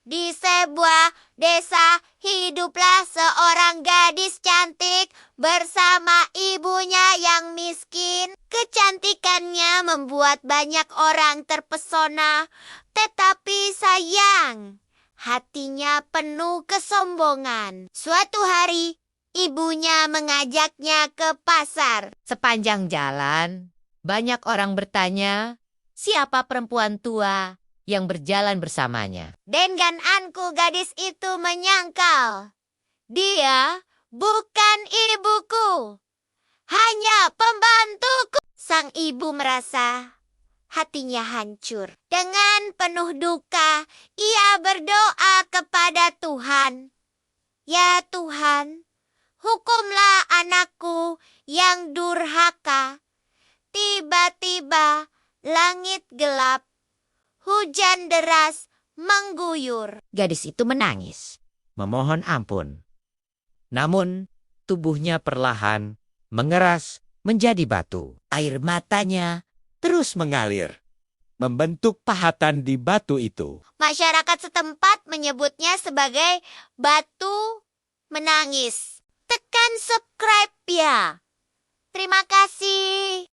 Di sebuah desa hiduplah seorang gadis cantik bersama ibunya yang miskin. Kecantikannya membuat banyak orang terpesona, tetapi sayang, hatinya penuh kesombongan. Suatu hari, ibunya mengajaknya ke pasar. Sepanjang jalan, banyak orang bertanya, siapa perempuan tua yang berjalan bersamanya? Dengan angkuh gadis itu menyangkal, dia bukan ibuku, hanya pembantuku. Sang ibu merasa hatinya hancur. Dengan penuh duka, ia berdoa kepada Tuhan. Ya Tuhan, hukumlah anakku yang durhaka. Tiba-tiba langit gelap, hujan deras mengguyur. Gadis itu menangis, memohon ampun. Namun, tubuhnya perlahan mengeras menjadi batu. Air matanya terus mengalir, membentuk pahatan di batu itu. Masyarakat setempat menyebutnya sebagai batu menangis. Tekan subscribe ya. Terima kasih.